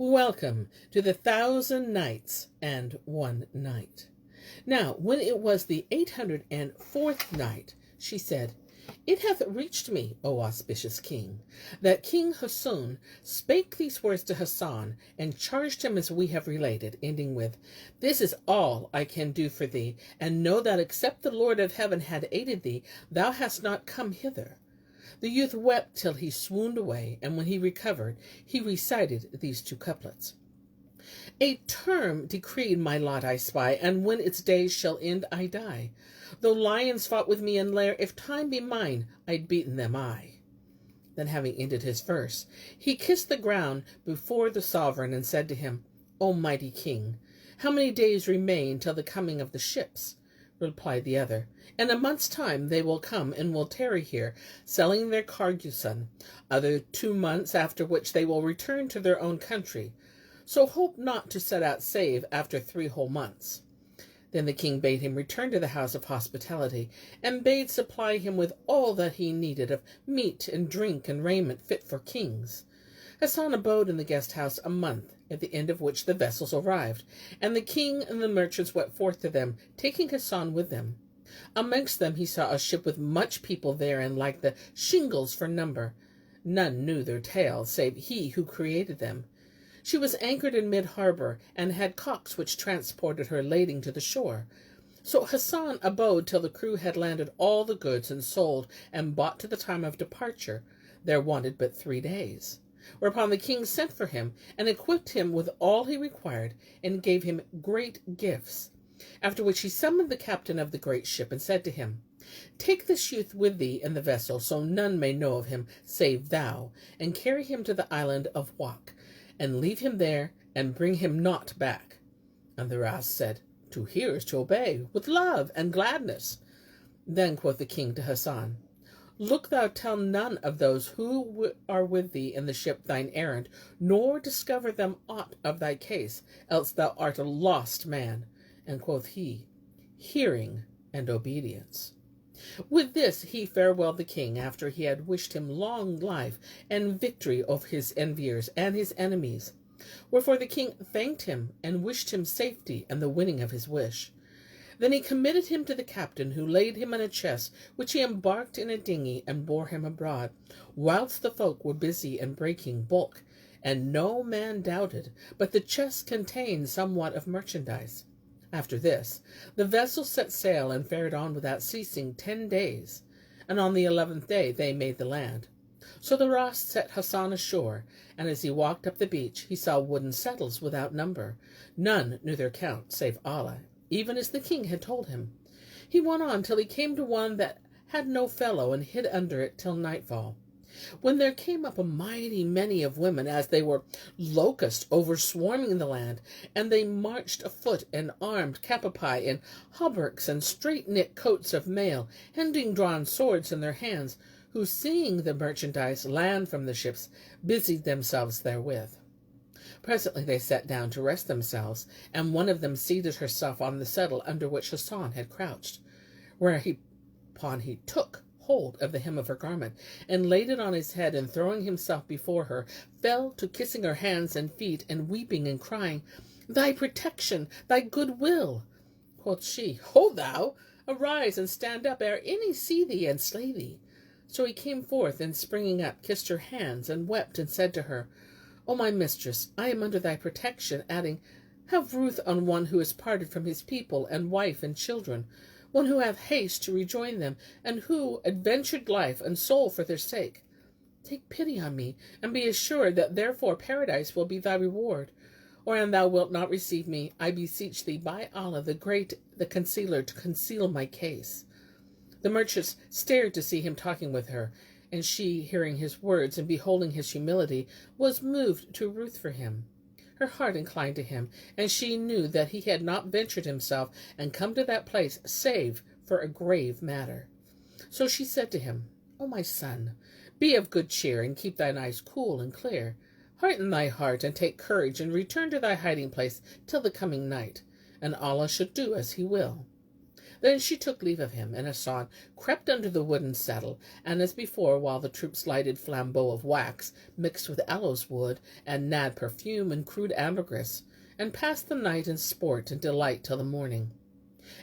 Welcome to the 1000 Nights and 1 Night. Now, when it was the 804th night, she said, It hath reached me, O auspicious king, that King Hassan spake these words to Hassan, and charged him as we have related, ending with, This is all I can do for thee, and know that except the Lord of heaven had aided thee, thou hast not come hither. The youth wept till he swooned away, and when he recovered, he recited these 2 couplets. A term decreed my lot I spy, and when its days shall end I die. Though lions fought with me in lair, if time be mine, I'd beaten them I. Then having ended his verse, he kissed the ground before the sovereign, and said to him, O mighty king, how many days remain till the coming of the ships? Replied the other, In a month's time they will come, and will tarry here, selling their carguson, other 2 months, after which they will return to their own country. So hope not to set out save after 3 whole months. Then the king bade him return to the house of hospitality, and bade supply him with all that he needed of meat and drink and raiment fit for kings. Hassan abode in the guest house a month, at the end of which the vessels arrived, and the king and the merchants went forth to them, taking Hassan with them. Amongst them he saw a ship with much people therein, like the shingles for number. None knew their tale, save he who created them. She was anchored in mid-harbor, and had cocks which transported her lading to the shore. So Hassan abode till the crew had landed all the goods, and sold and bought to the time of departure. There wanted but 3 days. Whereupon the king sent for him, and equipped him with all he required, and gave him great gifts. After which he summoned the captain of the great ship, and said to him, Take this youth with thee in the vessel, so none may know of him save thou, and carry him to the island of Wak, and leave him there, and bring him not back. And the Ras said, To hear is to obey, with love and gladness. Then quoth the king to Hassan, Look thou tell none of those who are with thee in the ship thine errand, nor discover them aught of thy case, else thou art a lost man. And quoth he, Hearing and obedience. With this he farewelled the king, after he had wished him long life and victory over his enviers and his enemies. Wherefore the king thanked him, and wished him safety and the winning of his wish. Then he committed him to the captain, who laid him in a chest, which he embarked in a dinghy, and bore him abroad, whilst the folk were busy in breaking bulk, and no man doubted, but the chest contained somewhat of merchandise. After this, the vessel set sail, and fared on without ceasing 10 days, and on the 11th day they made the land. So the Ras set Hassan ashore, and as he walked up the beach, he saw wooden settles without number. None knew their count, save Allah, even as the king had told him. He went on till he came to one that had no fellow, and hid under it till nightfall. When there came up a mighty many of women, as they were locusts overswarming the land, and they marched afoot and armed, capapi in hauberks and straight-knit coats of mail, having drawn swords in their hands, who, seeing the merchandise land from the ships, busied themselves therewith. Presently they sat down to rest themselves, and one of them seated herself on the settle under which Hassan had crouched, whereupon he took hold of the hem of her garment, and laid it on his head, and throwing himself before her, fell to kissing her hands and feet, and weeping and crying, Thy protection, thy good will. Quoth she, Ho thou, arise and stand up, ere any see thee and slay thee. So he came forth, and springing up, kissed her hands, and wept, and said to her, O my mistress, I am under thy protection, adding, Have ruth on one who is parted from his people, and wife and children, one who hath haste to rejoin them, and who adventured life and soul for their sake. Take pity on me, and be assured that therefore paradise will be thy reward. Or an thou wilt not receive me, I beseech thee by Allah the Great, the Concealer, to conceal my case. The merchants stared to see him talking with her, and she, hearing his words and beholding his humility, was moved to ruth for him. Her heart inclined to him, and she knew that he had not ventured himself and come to that place save for a grave matter. So she said to him, O my son, be of good cheer, and keep thine eyes cool and clear. Hearten thy heart, and take courage, and return to thy hiding place till the coming night, and Allah should do as he will. Then she took leave of him, and Hassan crept under the wooden settle, and as before, while the troops lighted flambeaux of wax mixed with aloes wood and nad perfume and crude ambergris, and passed the night in sport and delight till the morning.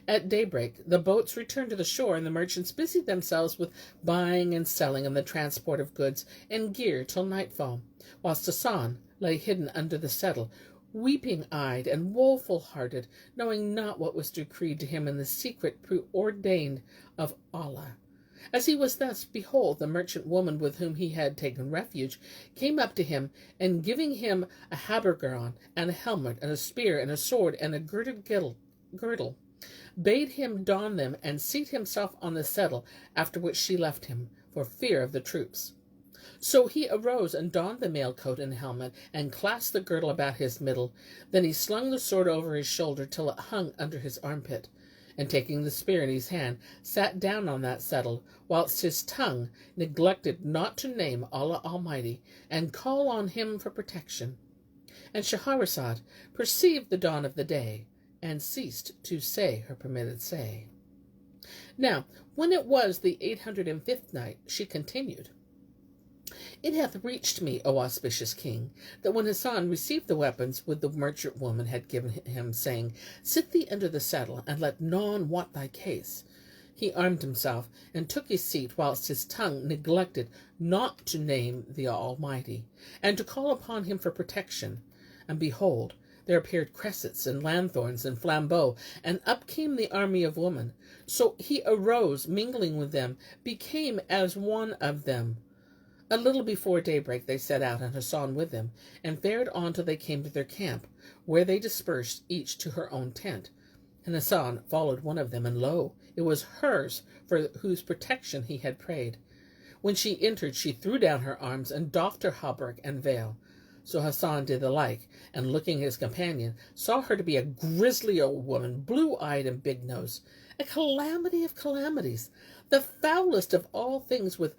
At daybreak the boats returned to the shore, and the merchants busied themselves with buying and selling and the transport of goods and gear till nightfall, whilst Hassan lay hidden under the settle, weeping-eyed and woeful-hearted, knowing not what was decreed to him in the secret preordained of Allah. As he was thus, behold, the merchant woman with whom he had taken refuge came up to him, and giving him a habergeon and a helmet and a spear and a sword and a girded girdle, bade him don them and seat himself on the settle, after which she left him, for fear of the troops. So he arose and donned the mail coat and helmet, and clasped the girdle about his middle. Then he slung the sword over his shoulder till it hung under his armpit, and taking the spear in his hand, sat down on that settle, whilst his tongue neglected not to name Allah Almighty, and call on him for protection. And Shahrazad perceived the dawn of the day, and ceased to say her permitted say. Now, when it was the 805th night, she continued, It hath reached me, O auspicious king, that when Hassan received the weapons which the merchant woman had given him, saying, Sit thee under the settle, and let none wot thy case, he armed himself, and took his seat, whilst his tongue neglected not to name the Almighty, and to call upon him for protection. And behold, there appeared cressets and lanthorns and flambeaux, and up came the army of women. So he arose, mingling with them, became as one of them. A little before daybreak they set out, and Hassan with them, and fared on till they came to their camp, where they dispersed, each to her own tent. And Hassan followed one of them, and lo, it was hers, for whose protection he had prayed. When she entered, she threw down her arms, and doffed her hauberk and veil. So Hassan did the like, and looking at his companion, saw her to be a grisly old woman, blue-eyed and big-nosed, a calamity of calamities, the foulest of all things, with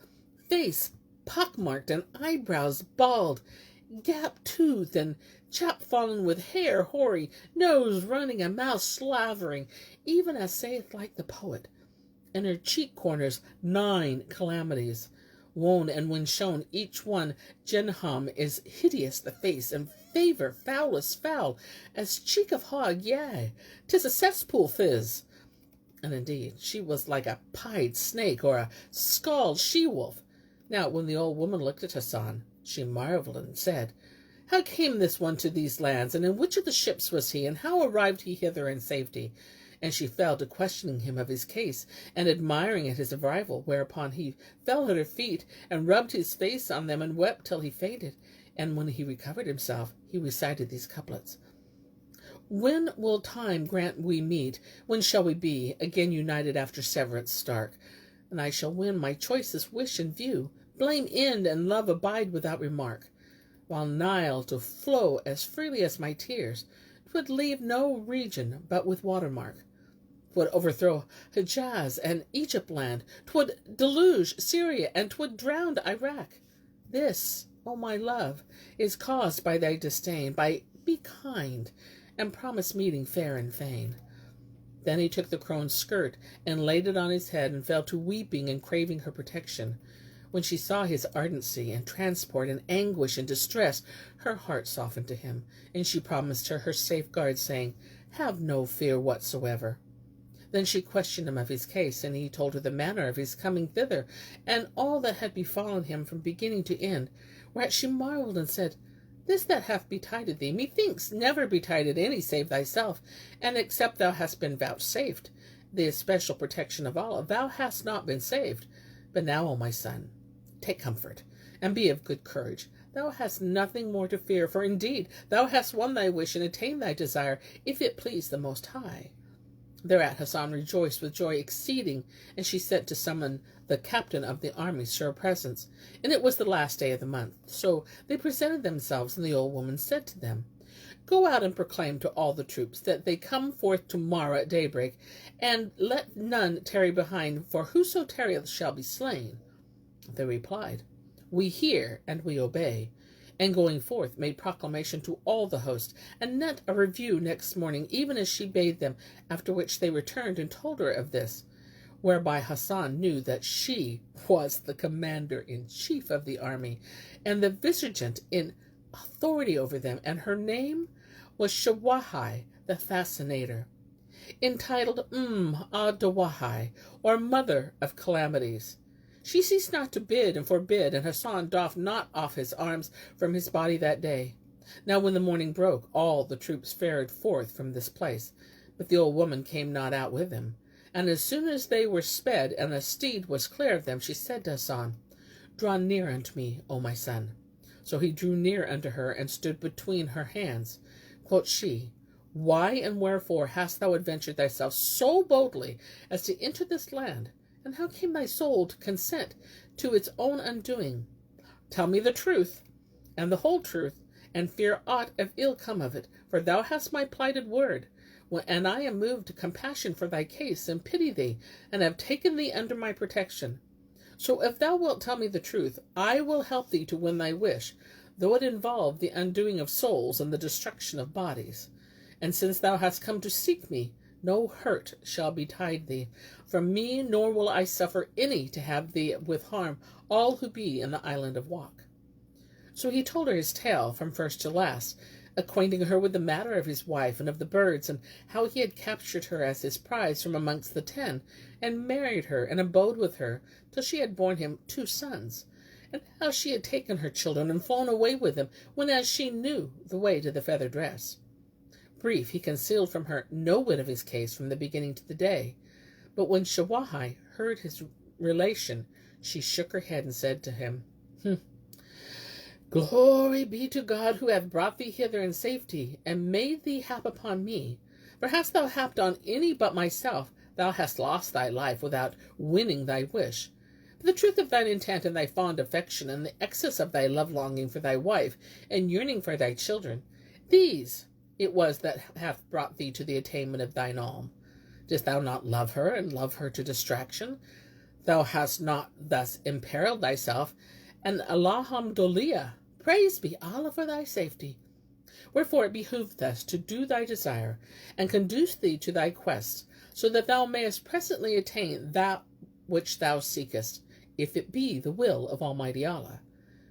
face pock-marked and eyebrows bald, gap-toothed and chap-fallen, with hair hoary, nose running, and mouth slavering, even as saith like the poet, and her cheek-corners 9 calamities. Wone, and when shown each one Jenham is hideous the face, and favour foulest foul, as cheek of hog, yea, 'tis a cesspool fizz. And indeed she was like a pied snake, or a scald she-wolf. Now when the old woman looked at Hassan, she marvelled and said, How came this one to these lands, and in which of the ships was he, and how arrived he hither in safety? And she fell to questioning him of his case, and admiring at his arrival, whereupon he fell at her feet, and rubbed his face on them, and wept till he fainted. And when he recovered himself, he recited these couplets. When will time grant we meet? When shall we be again united after severance stark? And I shall win my choicest wish in view, blame end, and love abide without remark. While Nile to flow as freely as my tears, 'twould leave no region but with watermark. 'Twould overthrow Hejaz and Egypt land, 'twould deluge Syria, and 'twould drown Iraq. This, O my love, is caused by thy disdain. Be kind, and promise meeting fair and fain. Then he took the crone's skirt, and laid it on his head, and fell to weeping and craving her protection. When she saw his ardency and transport and anguish and distress, her heart softened to him, and she promised her safeguard, saying, Have no fear whatsoever. Then she questioned him of his case, and he told her the manner of his coming thither, and all that had befallen him from beginning to end, whereat she marvelled and said, This that hath betided thee, methinks never betided any save thyself, and except thou hast been vouchsafed the especial protection of Allah, thou hast not been saved. But now, O my son, take comfort, and be of good courage. Thou hast nothing more to fear, for indeed thou hast won thy wish and attained thy desire, if it please the Most High. Thereat Hassan rejoiced with joy exceeding, and she sent to summon the captain of the army to her presence. And it was the last day of the month. So they presented themselves, and the old woman said to them, Go out and proclaim to all the troops that they come forth tomorrow at daybreak, and let none tarry behind, for whoso tarrieth shall be slain. They replied, We hear and we obey. and going forth made proclamation to all the host, and met a review next morning, even as she bade them, after which they returned and told her of this, whereby Hassan knew that she was the commander-in-chief of the army, and the vicegerent in authority over them, and her name was Shawahai the Fascinator, entitled Dawahai, or Mother of Calamities. She ceased not to bid and forbid, and Hassan doffed not off his arms from his body that day. Now when the morning broke, all the troops fared forth from this place, but the old woman came not out with them. And as soon as they were sped, and the steed was clear of them, she said to Hassan, Draw near unto me, O my son. So he drew near unto her, and stood between her hands. Quoth she, Why and wherefore hast thou adventured thyself so boldly as to enter this land? And how came thy soul to consent to its own undoing? Tell me the truth, and the whole truth, and fear aught of ill come of it, for thou hast my plighted word, and I am moved to compassion for thy case, and pity thee, and have taken thee under my protection. So if thou wilt tell me the truth, I will help thee to win thy wish, though it involve the undoing of souls and the destruction of bodies. And since thou hast come to seek me, no hurt shall betide thee from me, nor will I suffer any to have thee with harm all who be in the island of Wak. So he told her his tale from first to last, acquainting her with the matter of his wife and of the birds, and how he had captured her as his prize from amongst the 10, and married her, and abode with her till she had borne him 2 sons, and how she had taken her children and flown away with them, whenas she knew the way to the feather dress. Brief, he concealed from her no whit of his case from the beginning to the day. But when Shawahai heard his relation, she shook her head and said to him, Glory be to God, who hath brought thee hither in safety, and made thee hap upon me. For hadst thou happed on any but myself, thou hast lost thy life without winning thy wish. But the truth of thine intent and thy fond affection, and the excess of thy love-longing for thy wife, and yearning for thy children, these it was that hath brought thee to the attainment of thine alm. Didst thou not love her, and love her to distraction? Thou hast not thus imperiled thyself, and alhamdulillah, praise be Allah for thy safety. Wherefore it behoved us to do thy desire, and conduce thee to thy quest, so that thou mayest presently attain that which thou seekest, if it be the will of Almighty Allah.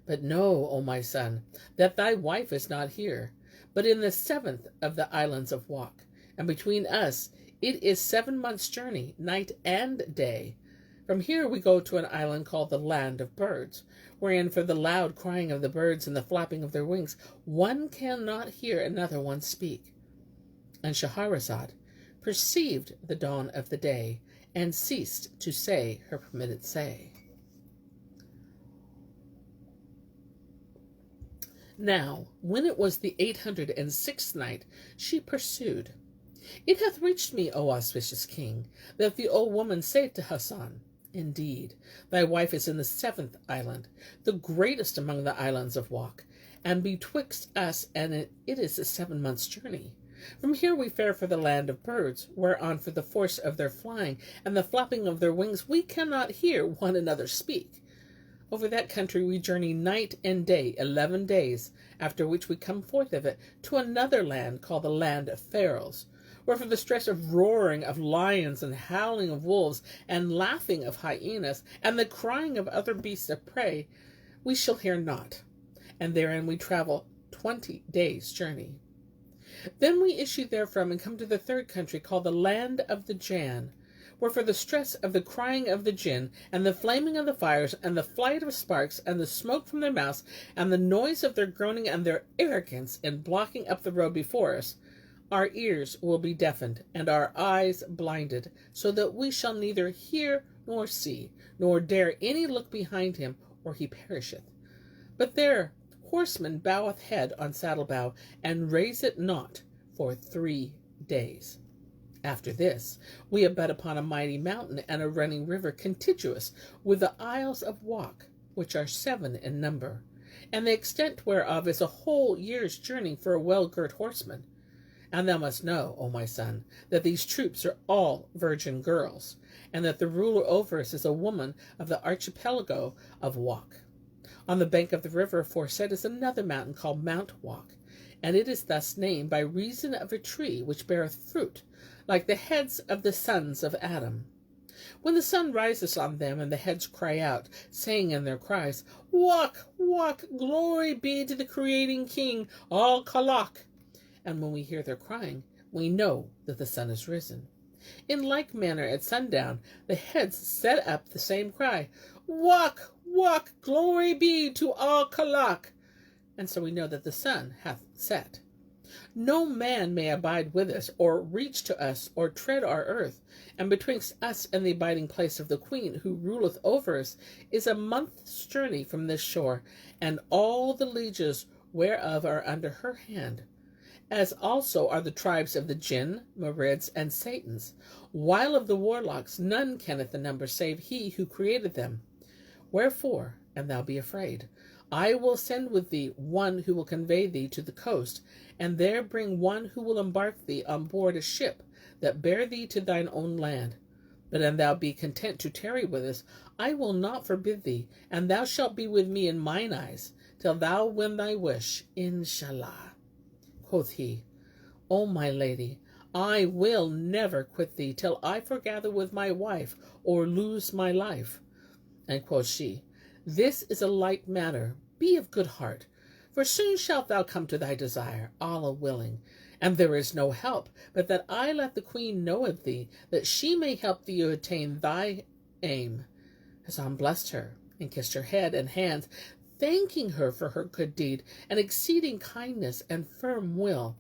But know, O my son, that thy wife is not here, but in the 7th of the islands of Wak, and between us it is 7 months' journey, night and day. From here we go to an island called the Land of Birds, wherein for the loud crying of the birds and the flapping of their wings, one cannot hear another one speak. And Shahrazad perceived the dawn of the day, and ceased to say her permitted say. Now, when it was the 806th night, she pursued, It hath reached me, O auspicious king, that the old woman said to Hassan, Indeed, thy wife is in the 7th island, the greatest among the islands of Wak, and betwixt us and it is a 7 months' journey. From here we fare for the Land of Birds, whereon for the force of their flying and the flapping of their wings we cannot hear one another speak. Over that country we journey night and day 11 days, after which we come forth of it to another land called the Land of Pharaohs, where for the stress of roaring of lions and howling of wolves and laughing of hyenas and the crying of other beasts of prey we shall hear not, and therein we travel 20 days' journey. Then we issue therefrom and come to the 3rd country called the Land of the Jann, where for the stress of the crying of the jinn, and the flaming of the fires, and the flight of sparks, and the smoke from their mouths, and the noise of their groaning, and their arrogance in blocking up the road before us, our ears will be deafened, and our eyes blinded, so that we shall neither hear nor see, nor dare any look behind him, or he perisheth. But there horseman boweth head on saddle-bow, and raise it not for 3 days. After this, we abut upon a mighty mountain and a running river contiguous with the Isles of Wak, which are 7 in number, and the extent whereof is a whole year's journey for a well-girt horseman. And thou must know, O my son, that these troops are all virgin girls, and that the ruler over us is a woman of the archipelago of Wak. On the bank of the river aforesaid is another mountain called Mount Walk, and it is thus named by reason of a tree which beareth fruit, like the heads of the sons of Adam. When the sun rises on them, and the heads cry out, saying in their cries, Walk, walk, glory be to the creating King, Al Kalak. And when we hear their crying, we know that the sun is risen. In like manner at sundown, the heads set up the same cry, Walk, walk, glory be to Al Kalak. And so we know that the sun hath set. No man may abide with us, or reach to us, or tread our earth, and betwixt us and the abiding place of the Queen, who ruleth over us, is a month's journey from this shore, and all the lieges whereof are under her hand, as also are the tribes of the Jinn, Marids, and Satans, while of the warlocks none kenneth the number save he who created them. Wherefore, and thou be afraid, I will send with thee one who will convey thee to the coast, and there bring one who will embark thee on board a ship that bear thee to thine own land. But an thou be content to tarry with us, I will not forbid thee, and thou shalt be with me in mine eyes, till thou win thy wish, Inshallah. Quoth he, O my lady, I will never quit thee till I foregather with my wife, or lose my life. And quoth she, This is a light matter, be of good heart, for soon shalt thou come to thy desire, Allah willing, and there is no help, but that I let the Queen know of thee, that she may help thee to attain thy aim. Hassan blessed her, and kissed her head and hands, thanking her for her good deed, and exceeding kindness and firm will.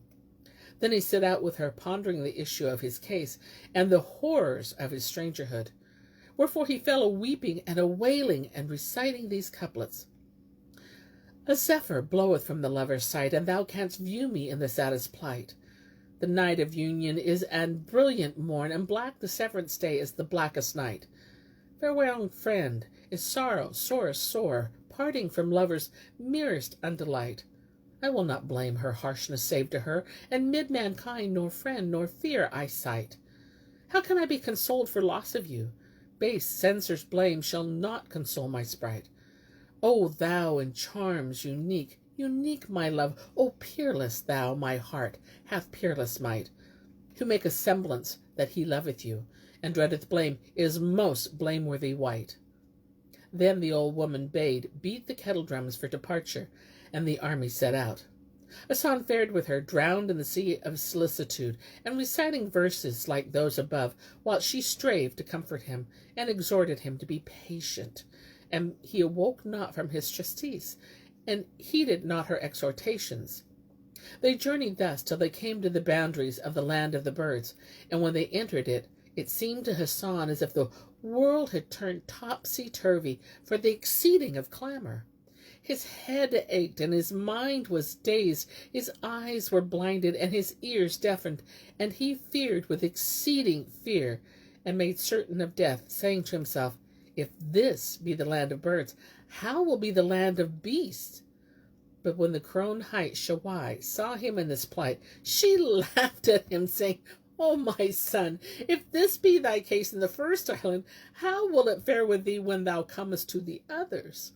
Then he set out with her, pondering the issue of his case, and the horrors of his strangerhood. Wherefore he fell a-weeping and a-wailing, and reciting these couplets. A zephyr bloweth from the lover's sight, and thou canst view me in the saddest plight. The night of union is an brilliant morn, and black the severance day is the blackest night. Farewell, friend, is sorrow sorest sore, parting from lovers merest undelight. I will not blame her harshness save to her, and mid mankind nor friend nor fear I sight. How can I be consoled for loss of you? Base censor's blame shall not console my sprite. O thou in charms unique, unique my love, O peerless thou, my heart hath peerless might, who make a semblance that he loveth you, and dreadeth blame is most blameworthy wight. Then the old woman bade beat the kettle drums for departure, and the army set out. Hassan fared with her, drowned in the sea of solicitude, and reciting verses like those above, while she strave to comfort him, and exhorted him to be patient. And he awoke not from his tristesse, and heeded not her exhortations. They journeyed thus till they came to the boundaries of the land of the birds, and when they entered it, it seemed to Hassan as if the world had turned topsy-turvy for the exceeding of clamor. His head ached, and his mind was dazed, his eyes were blinded, and his ears deafened, and he feared with exceeding fear, and made certain of death, saying to himself, If this be the land of birds, how will be the land of beasts? But when the crone hight Shawai saw him in this plight, she laughed at him, saying, O my son, if this be thy case in the first island, how will it fare with thee when thou comest to the others?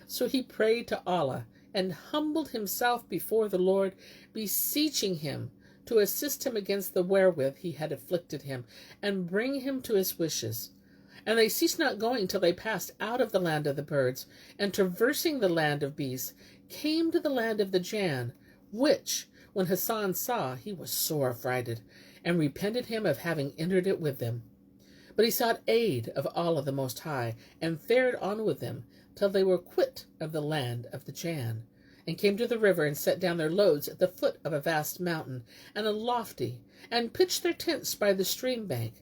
So he prayed to Allah, and humbled himself before the Lord, beseeching him to assist him against the wherewith he had afflicted him, and bring him to his wishes. And they ceased not going till they passed out of the land of the birds, and traversing the land of beasts, came to the land of the Jann, which, when Hassan saw, he was sore affrighted, and repented him of having entered it with them. But he sought aid of Allah the Most High, and fared on with them, till they were quit of the land of the Jann, and came to the river, and set down their loads at the foot of a vast mountain, and a lofty, and pitched their tents by the stream bank.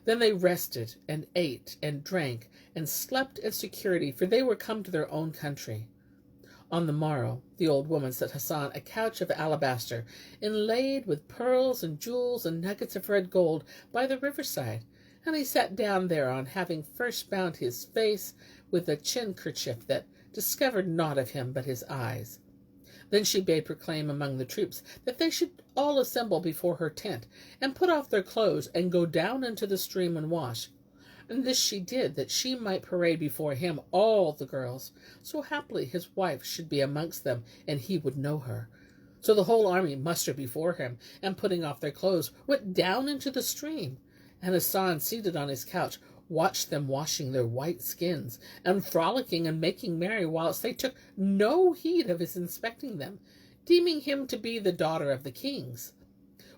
Then they rested, and ate, and drank, and slept in security, for they were come to their own country. On the morrow, the old woman set Hassan a couch of alabaster, inlaid with pearls and jewels and nuggets of red gold, by the riverside, and he sat down thereon, having first bound his face with a chin-kerchief that discovered naught of him but his eyes. Then she bade proclaim among the troops that they should all assemble before her tent, and put off their clothes, and go down into the stream and wash. And this she did, that she might parade before him all the girls, so haply his wife should be amongst them, and he would know her. So the whole army mustered before him, and putting off their clothes, went down into the stream. And Hassan, seated on his couch, watched them washing their white skins, and frolicking and making merry, whilst they took no heed of his inspecting them, deeming him to be the daughter of the kings.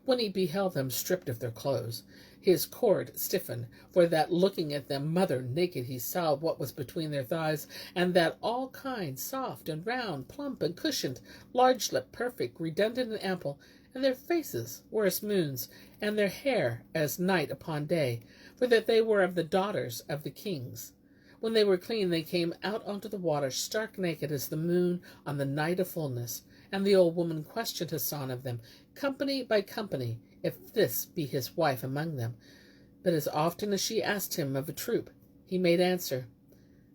When he beheld them stripped of their clothes, his cord stiffened, for that looking at them mother naked he saw what was between their thighs, and that all kinds, soft and round, plump and cushioned, large-lipped, perfect, redundant and ample, and their faces were as moons, and their hair as night upon day, for that they were of the daughters of the kings. When they were clean, they came out onto the water, stark naked as the moon on the night of fullness. And the old woman questioned Hassan of them, company by company, if this be his wife among them. But as often as she asked him of a troop, he made answer,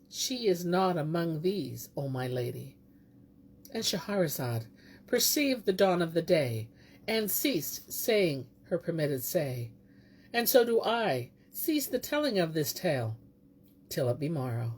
She is not among these, O my lady. And Shahrazad perceived the dawn of the day, and ceased saying her permitted say. And so do I cease the telling of this tale, till it be morrow.